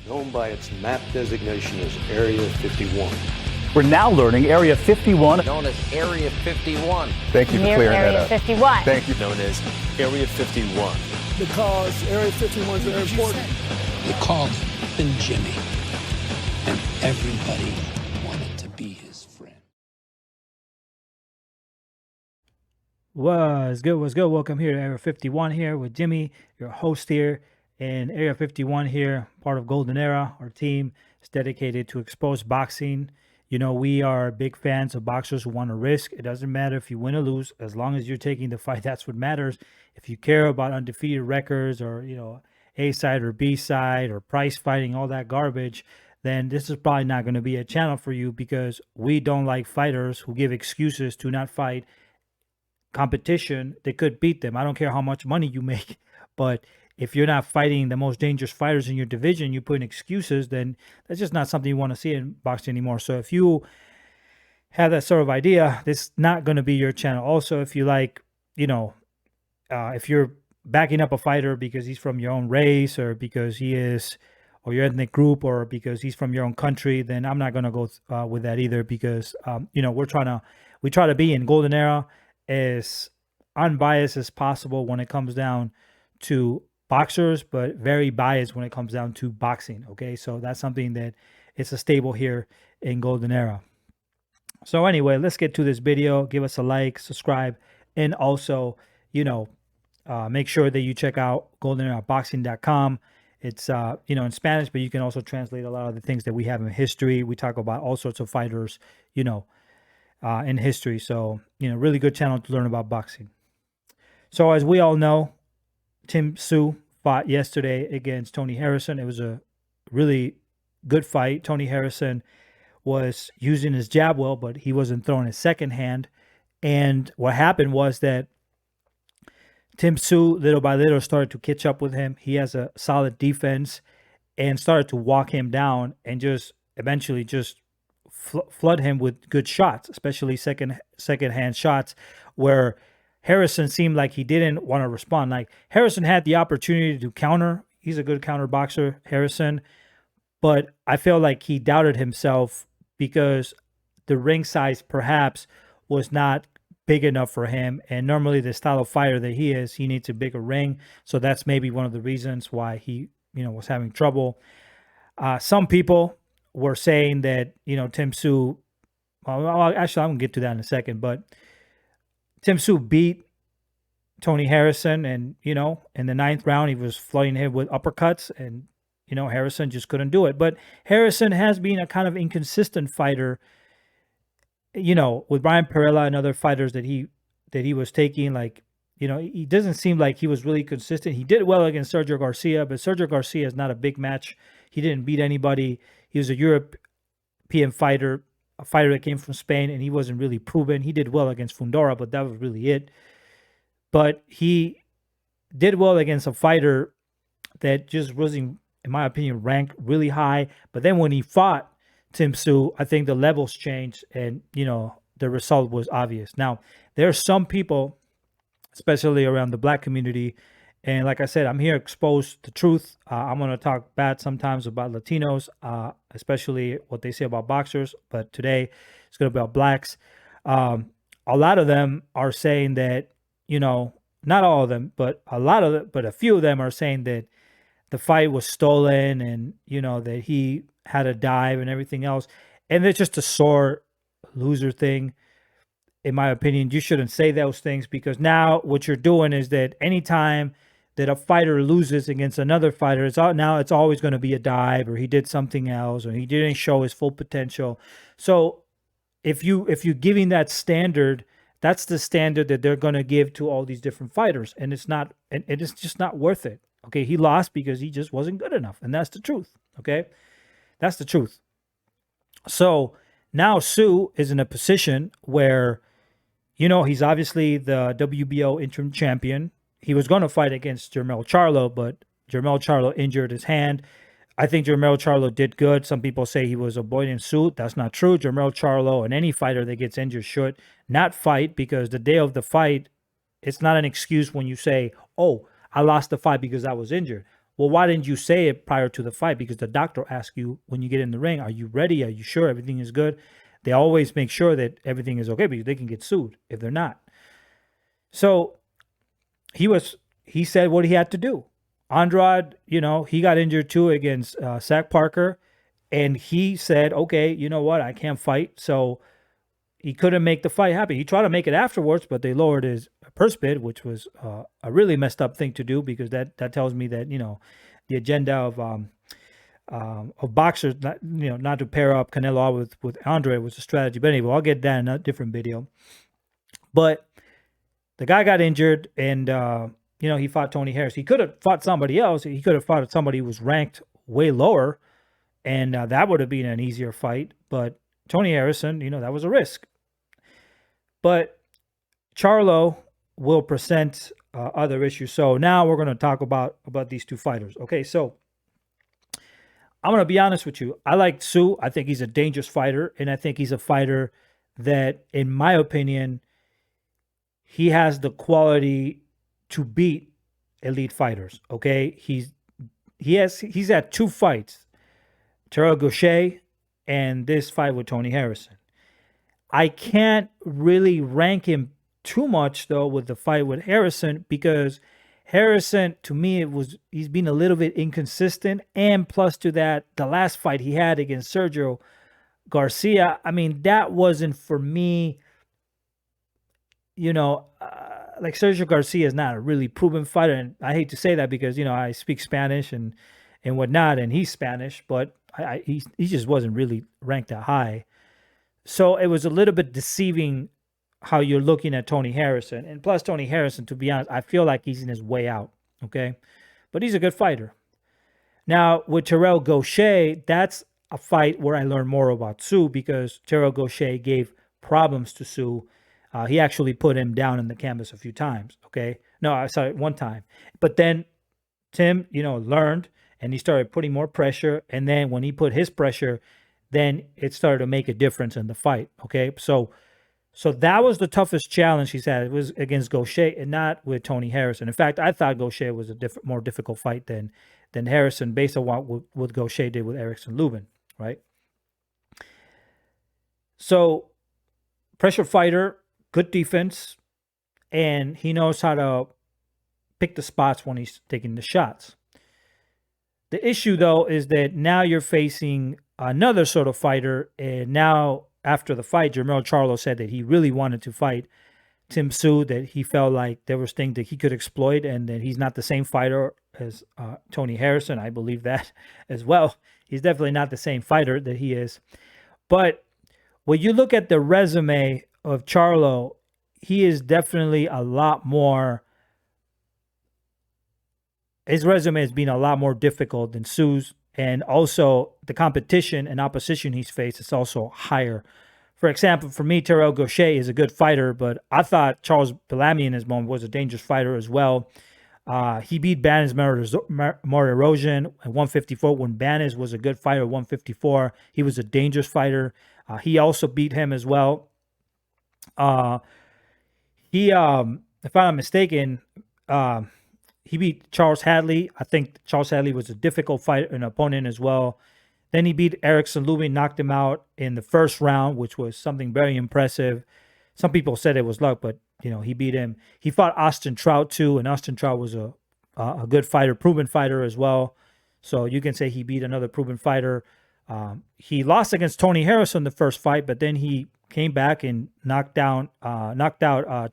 known by its map designation as Area 51. We're now learning Area 51, known as Area 51. Thank you for Near clearing that Area up. 51. Thank you. Known as Area 51. Because Area 51 is very important. They called him Jimmy, and everybody wanted to be his friend. What's good? What's good? Welcome here to Area 51 here with Jimmy, your host here. And Area 51 here, part of Golden Era. Our team is dedicated to expose boxing. You know, we are big fans of boxers who want to risk. It doesn't matter if you win or lose, as long as you're taking the fight, that's what matters. If you care about undefeated records or, you know, A side or B side or price fighting, all that garbage, then this is probably not going to be a channel for you, because we don't like fighters who give excuses to not fight competition that could beat them. I don't care how much money you make, but if you're not fighting the most dangerous fighters in your division, you put in excuses, then that's just not something you want to see in boxing anymore. So if you have that sort of idea, this is not going to be your channel. Also, if you like, you know, if you're backing up a fighter because he's from your own race or because he is, or your ethnic group, or because he's from your own country, then I'm not going to go with that either, because, you know, we try to be in Golden Era as unbiased as possible when it comes down to boxers, but very biased when it comes down to boxing. Okay, so that's something that it's a staple here in Golden Era. So anyway, let's get to this video. Give us a like, subscribe, and also, you know, make sure that you check out goldeneraboxing.com. It's you know, in Spanish, but you can also translate a lot of the things that we have in history. We talk about all sorts of fighters, you know, in history. So, you know, really good channel to learn about boxing. So as we all know, Tszyu fought yesterday against Tony Harrison. It was a really good fight. Tony Harrison was using his jab well, but he wasn't throwing his second hand. And what happened was that Tszyu, little by little, started to catch up with him. He has a solid defense and started to walk him down and just eventually just flood him with good shots, especially second hand shots, where Harrison seemed like he didn't want to respond. Like, Harrison had the opportunity to counter. He's a good counter boxer, Harrison. But I feel like he doubted himself because the ring size perhaps was not big enough for him. And normally the style of fighter that he is, he needs a bigger ring. So that's maybe one of the reasons why he, you know, was having trouble. Some people were saying that, you know, Tszyu, well, actually, I'm going to get to that in a second, but Tszyu beat Tony Harrison, and, you know, in the 9th round, he was flooding him with uppercuts, and, you know, Harrison just couldn't do it. But Harrison has been a kind of inconsistent fighter, you know, with Brian Perella and other fighters that he was taking. Like, you know, he doesn't seem like he was really consistent. He did well against Sergio Garcia, but Sergio Garcia is not a big match. He didn't beat anybody. He was a European fighter, a fighter that came from Spain, and he wasn't really proven. He did well against Fundora, but that was really it. But he did well against a fighter that just wasn't, in my opinion, ranked really high. But then when he fought Tszyu, I think the levels changed, and, you know, the result was obvious. Now, there are some people, especially around the black community, and like I said, I'm here to expose the truth. I'm going to talk bad sometimes about Latinos, especially what they say about boxers. But today, it's going to be about blacks. A lot of them are saying that, you know, not all of them, but a few of them are saying that the fight was stolen, and, you know, that he had a dive and everything else. And it's just a sore loser thing. In my opinion, you shouldn't say those things, because now what you're doing is that anytime that a fighter loses against another fighter, it's always going to be a dive, or he did something else, or he didn't show his full potential. So if you're giving that standard, that's the standard that they're going to give to all these different fighters, and it's just not worth it. Okay, he lost because he just wasn't good enough, and that's the truth. Okay, that's the truth. So now Tszyu is in a position where, you know, he's obviously the WBO interim champion. He was going to fight against Jermell Charlo, but Jermell Charlo injured his hand. I think Jermell Charlo did good. Some people say he was a boy suit. That's not true. Jermell Charlo and any fighter that gets injured should not fight, because the day of the fight, it's not an excuse when you say, oh, I lost the fight because I was injured. Well, why didn't you say it prior to the fight? Because the doctor asks you when you get in the ring, are you ready? Are you sure everything is good? They always make sure that everything is okay because they can get sued if they're not. So he said what he had to do. Andrade, he got injured too against Zach Parker. And he said, okay, you know what? I can't fight. So he couldn't make the fight happen. He tried to make it afterwards, but they lowered his purse bid, which was a really messed up thing to do because that tells me that, the agenda of boxers, not to pair up Canelo with Andre was a strategy. But anyway, I'll get that in a different video. But the guy got injured and, he fought Tony Harris. He could have fought somebody else. He could have fought somebody who was ranked way lower. And that would have been an easier fight. But Tony Harrison, that was a risk. But Charlo will present other issues. So now we're going to talk about these two fighters. Okay, so I'm going to be honest with you. I like Tszyu. I think he's a dangerous fighter. And I think he's a fighter that, in my opinion, he has the quality to beat elite fighters. Okay, he's had 2 fights. Terrell Gausha and this fight with Tony Harrison. I can't really rank him too much though with the fight with Harrison because Harrison, to me, he's been a little bit inconsistent, and plus to that, the last fight he had against Sergio Garcia, I mean, that wasn't for me. Like Sergio Garcia is not a really proven fighter, and I hate to say that because I speak Spanish and whatnot, and he's Spanish, but he just wasn't really ranked that high. So it was a little bit deceiving how you're looking at Tony Harrison. And plus Tony Harrison, to be honest, I feel like he's in his way out, okay? But he's a good fighter. Now, with Terrell Gausha, that's a fight where I learned more about Tszyu because Terrell Gausha gave problems to Tszyu. He actually put him down in the canvas a few times, okay? No, sorry, one time. But then Tim, learned, and he started putting more pressure. And then when he put his pressure, then it started to make a difference in the fight. Okay. So that was the toughest challenge he's had. It was against Gausha and not with Tony Harrison. In fact, I thought Gausha was a more difficult fight than Harrison based on what Gausha did with Erickson Lubin. Right. So pressure fighter, good defense, and he knows how to pick the spots when he's taking the shots. The issue, though, is that now you're facing another sort of fighter, and now after the fight, Jermell Charlo said that he really wanted to fight Tszyu, that he felt like there was things that he could exploit, and that he's not the same fighter as Tony Harrison. I believe that as well. He's definitely not the same fighter that he is. But when you look at the resume of Charlo, he is definitely a lot more. His resume has been a lot more difficult than Tszyu's, and also the competition and opposition he's faced is also higher. For example, for me, Terrell Gausha is a good fighter, but I thought Charles Bellamy in his moment was a dangerous fighter as well. He beat Banis Martirosyan at 154 when Banis was a good fighter at 154. He was a dangerous fighter. He also beat him as well. If I'm not mistaken, he beat Charles Hadley. I think Charles Hadley was a difficult fighter, an opponent as well. Then he beat Erickson Lubin, knocked him out in the first round, which was something very impressive. Some people said it was luck, but he beat him. He fought Austin Trout too, and Austin Trout was a good fighter, proven fighter as well. So you can say he beat another proven fighter. He lost against Tony Harrison the first fight, but then he came back and knocked out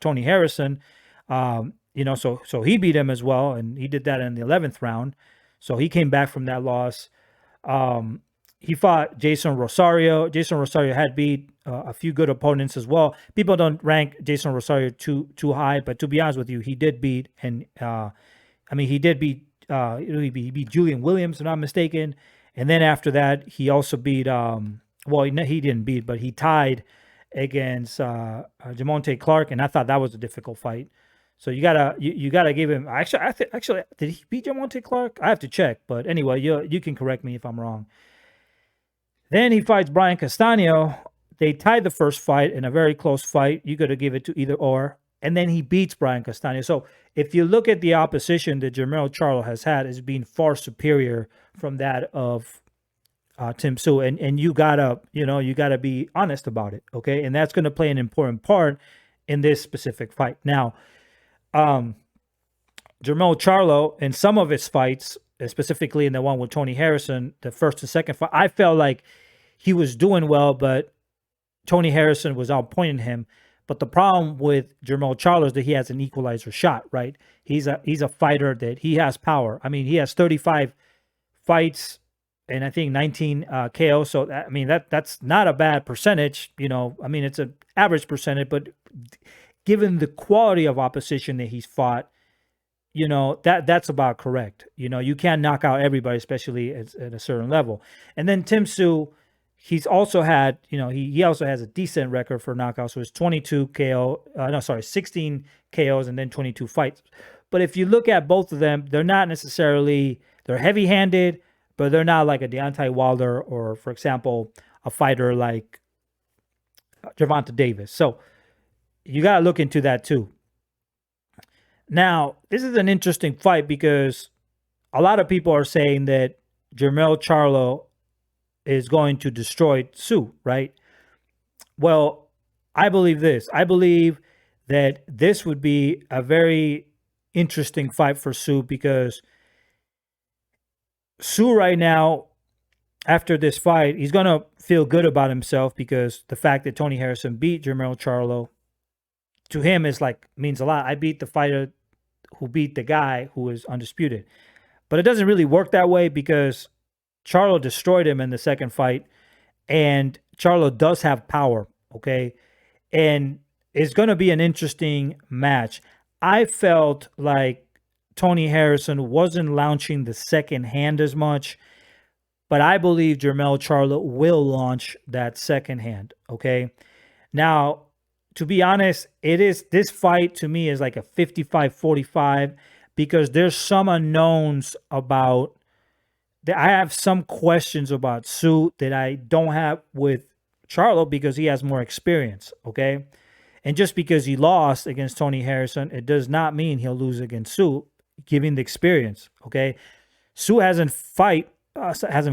Tony Harrison. So he beat him as well, and he did that in the 11th round. So he came back from that loss. He fought Jason Rosario. Jason Rosario had beat a few good opponents as well. People don't rank Jason Rosario too high, but to be honest with you, he did beat, and he beat Julian Williams, if I'm not mistaken. And then after that, he also beat. He didn't beat, but he tied against Jamonte Clark, and I thought that was a difficult fight. So you gotta give him. Actually, did he beat Jamonte Clark? I have to check. But anyway, you can correct me if I'm wrong. Then he fights Brian Castaño. They tied the first fight in a very close fight. You got to give it to either or. and then he beats Brian Castano. So if you look at the opposition that Jermell Charlo has had, is being far superior from that of Tim Tszyu, and you gotta be honest about it, okay? And that's going to play an important part in this specific fight. Now, Jermell Charlo, in some of his fights, specifically in the one with Tony Harrison, the first and second fight, I felt like he was doing well, but Tony Harrison was outpointing him. But the problem with Jermell Charlo is that he has an equalizer shot, right? He's a fighter that he has power. I mean, he has 35 fights and I think 19 KO. So that's not a bad percentage. I mean, it's an average percentage, but given the quality of opposition that he's fought, that's about correct. You can't knock out everybody, especially at a certain level. And then Tim Tszyu, he's also had, he also has a decent record for knockouts. So it's 16 KOs and then 22 fights. But if you look at both of them, they're not necessarily, they're heavy-handed, but they're not like a Deontay Wilder or, for example, a fighter like Gervonta Davis. So you got to look into that too. Now, this is an interesting fight because a lot of people are saying that Jermell Charlo is going to destroy Tszyu, right? Well, I believe this. I believe that this would be a very interesting fight for Tszyu because Tszyu right now, after this fight, he's going to feel good about himself because the fact that Tony Harrison beat Jermell Charlo, to him is means a lot. I beat the fighter who beat the guy who is undisputed. But it doesn't really work that way because Charlo destroyed him in the second fight, and Charlo does have power, okay? And it's going to be an interesting match. I felt like Tony Harrison wasn't launching the second hand as much, but I believe Jermell Charlo will launch that second hand, okay? Now, to be honest, this fight to me is like a 55-45 because there's some unknowns about I have some questions about Tszyu that I don't have with Charlo because he has more experience, okay? And just because he lost against Tony Harrison, it does not mean he'll lose against Tszyu, given the experience, okay? Tszyu hasn't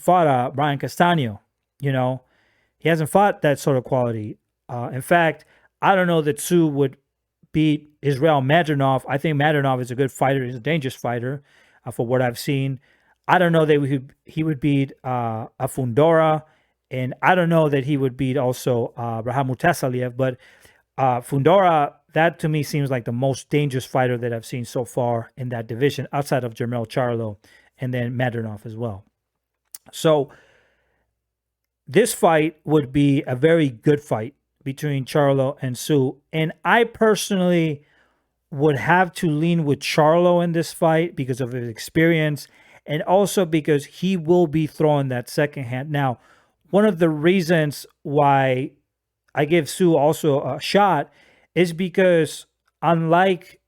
fought Brian Castano, He hasn't fought that sort of quality. In fact, I don't know that Tszyu would beat Israel Madrinov. I think Madrinov is a good fighter. He's a dangerous fighter for what I've seen. I don't know that he would beat a Fundora, and I don't know that he would beat also Raham Mutasaliev, but Fundora, that to me seems like the most dangerous fighter that I've seen so far in that division, outside of Jermell Charlo and then Madrinov as well. So this fight would be a very good fight between Charlo and Tszyu, and I personally would have to lean with Charlo in this fight because of his experience, and also because he will be throwing that second hand. Now, one of the reasons why I give Tszyu also a shot is because unlike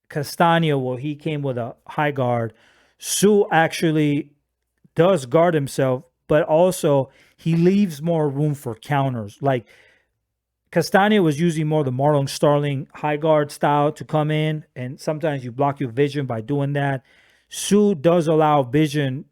Castano, where he came with a high guard, Tszyu actually does guard himself, but also he leaves more room for counters. Like Castano was using more the Marlon Starling high guard style to come in, and sometimes you block your vision by doing that. Tszyu does allow vision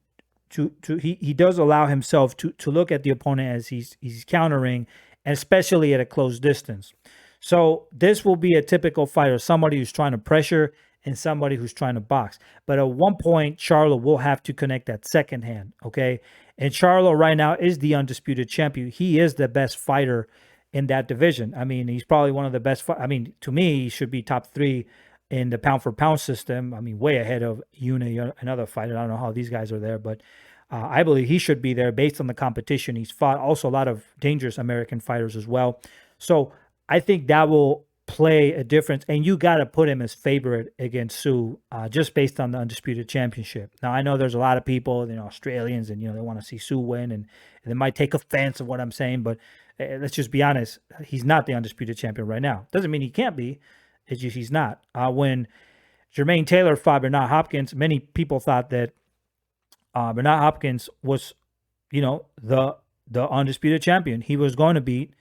he does allow himself to look at the opponent as he's countering, and especially at a close distance. So this will be a typical fighter, somebody who's trying to pressure and somebody who's trying to box. But at one point, Charlo will have to connect that second hand, okay? And Charlo right now is the undisputed champion. He is the best fighter in that division. I mean, he's probably one of the best. To me, he should be top 3 in the pound-for-pound system. I mean, way ahead of Yuna, another fighter. I don't know how these guys are there, but I believe he should be there based on the competition he's fought. Also, a lot of dangerous American fighters as well. So I think that will play a difference, and you got to put him as favorite against Tszyu just based on the undisputed championship. Now, I know there's a lot of people, Australians, and they want to see Tszyu win, and they might take offense of what I'm saying, but let's just be honest. He's not the undisputed champion right now. Doesn't mean he can't be. It's just he's not. When Jermaine Taylor fought Bernard Hopkins, many people thought that Bernard Hopkins was, the undisputed champion. He was going to beat.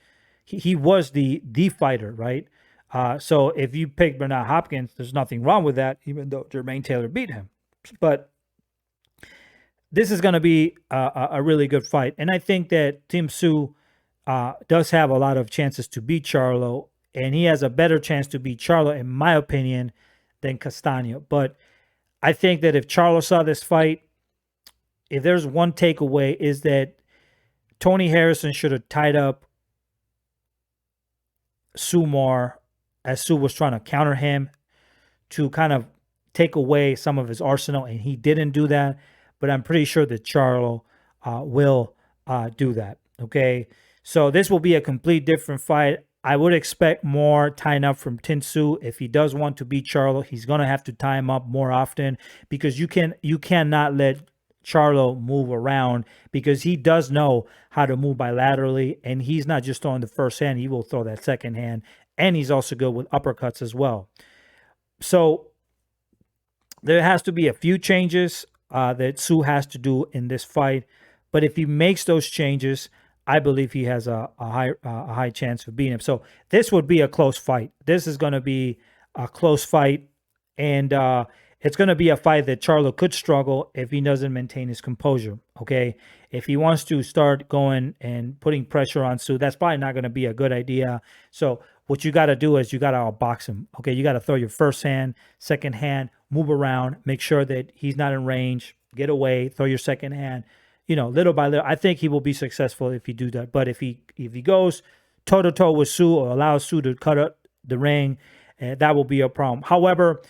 He was the fighter, right? So if you pick Bernard Hopkins, there's nothing wrong with that, even though Jermaine Taylor beat him. But this is going to be a really good fight. And I think that Tszyu does have a lot of chances to beat Charlo, and he has a better chance to beat Charlo, in my opinion, than Castaño. But I think that if Charlo saw this fight, if there's one takeaway, is that Tony Harrison should have tied up Tszyu more as Tszyu was trying to counter him to kind of take away some of his arsenal, and he didn't do that. But I'm pretty sure that Charlo will do that. Okay, so this will be a complete different fight. I would expect more tying up from Tszyu. If he does want to beat Charlo, he's gonna have to tie him up more often, because you cannot let Charlo move around, because he does know how to move bilaterally, and he's not just throwing the first hand, he will throw that second hand, and he's also good with uppercuts as well. So there has to be a few changes that Tszyu has to do in this fight, but if he makes those changes, I believe he has a high chance of beating him. So this would be a close fight. This is going to be a close fight, and it's going to be a fight that Charlo could struggle if he doesn't maintain his composure, okay? If he wants to start going and putting pressure on Tszyu, that's probably not going to be a good idea. So what you got to do is you got to outbox him, okay? You got to throw your first hand, second hand, move around, make sure that he's not in range, get away, throw your second hand, little by little. I think he will be successful if he do that. But if he goes toe-to-toe with Tszyu or allows Tszyu to cut up the ring, that will be a problem. However,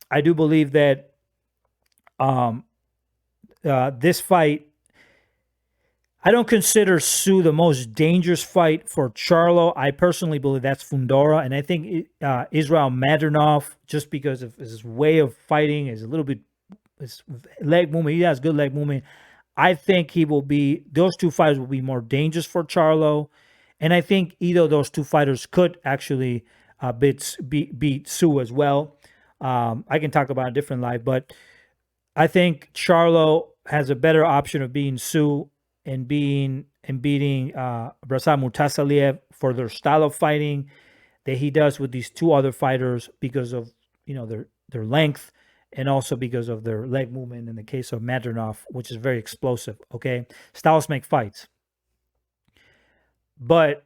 I do believe that this fight, I don't consider Tszyu the most dangerous fight for Charlo. I personally believe that's Fundora, and I think Israel Madrinov, just because of his way of fighting, is a little bit his leg movement. He has good leg movement. I think those two fighters will be more dangerous for Charlo, and I think either of those two fighters could actually beat Tszyu as well. I can talk about a different live, but I think Charlo has a better option of beating Tszyu and beating Brasad Mutasaliev for their style of fighting that he does with these two other fighters, because of their length, and also because of their leg movement in the case of Madrinov, which is very explosive. Okay, styles make fights, but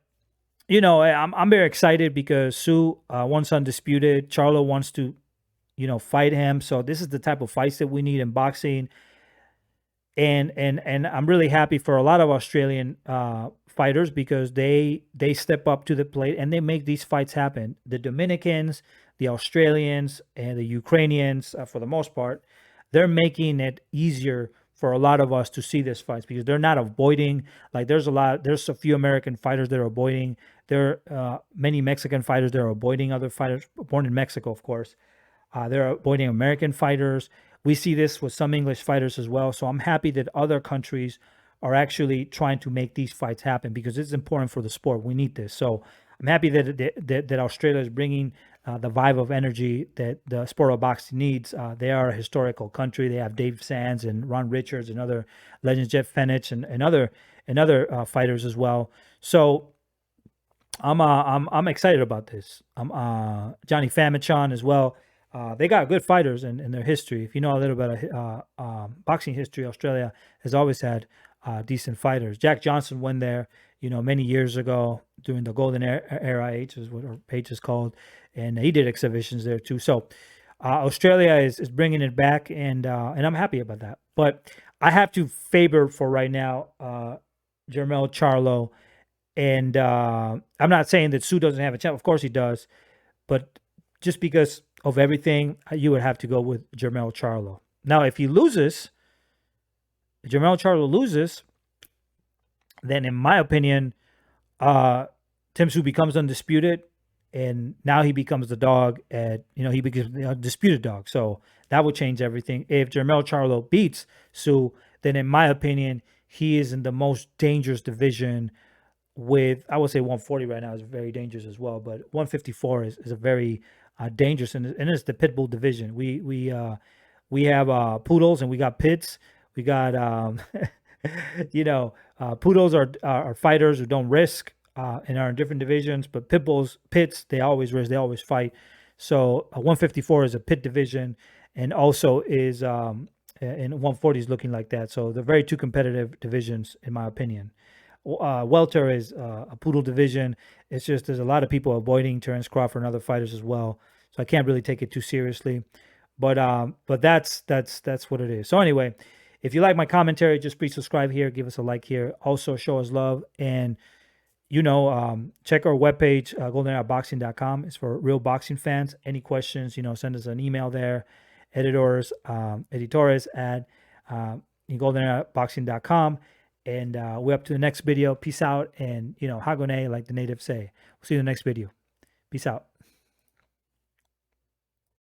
I'm very excited because Tszyu wants undisputed. Charlo wants to fight him. So this is the type of fights that we need in boxing. And I'm really happy for a lot of Australian fighters, because they step up to the plate and they make these fights happen. The Dominicans, the Australians, and the Ukrainians, for the most part, they're making it easier for a lot of us to see these fights, because they're not avoiding. Like there's a few American fighters that are avoiding. There are many Mexican fighters that are avoiding other fighters born in Mexico, of course. They're avoiding American fighters. We see this with some English fighters as well. So I'm happy that other countries are actually trying to make these fights happen, because it's important for the sport. We need this. So I'm happy that Australia is bringing the vibe of energy that the sport of boxing needs. They are a historical country. They have Dave Sands and Ron Richards and other legends, Jeff Fenech and other fighters as well. So I'm excited about this. Johnny Famichan as well. They got good fighters in their history. If you know a little bit of boxing history, Australia has always had decent fighters. Jack Johnson went there, many years ago during the Golden Era age, is what our page is called, and he did exhibitions there too. So Australia is bringing it back, and I'm happy about that. But I have to favor for right now Jermell Charlo, and I'm not saying that Tszyu doesn't have a chance. Of course he does, but just because of everything, you would have to go with Jermell Charlo. Now, if Jermell Charlo loses, then in my opinion, Tszyu becomes undisputed, and now he becomes the dog he becomes the undisputed dog. So that would change everything. If Jermell Charlo beats Tszyu, then in my opinion, he is in the most dangerous division with, I would say 140 right now is very dangerous as well, but 154 is a very dangerous, and it's the pit bull division. We have poodles and we got pits. We got poodles are fighters who don't risk. and are in different divisions. But pits, they always race, they always fight. So 154 is a pit division, and also is in 140 is looking like that. So they're very two competitive divisions, in my opinion. Welter is a poodle division. It's just there's a lot of people avoiding Terrence Crawford and other fighters as well. So I can't really take it too seriously. But that's what it is. So anyway, if you like my commentary, just please subscribe here, give us a like here. Also show us love, and check our webpage, goldenairboxing.com. It's for real boxing fans. Any questions, send us an email there. Editors at goldenairboxing.com. And we're up to the next video. Peace out. And, Hagone, like the natives say. We'll see you in the next video. Peace out.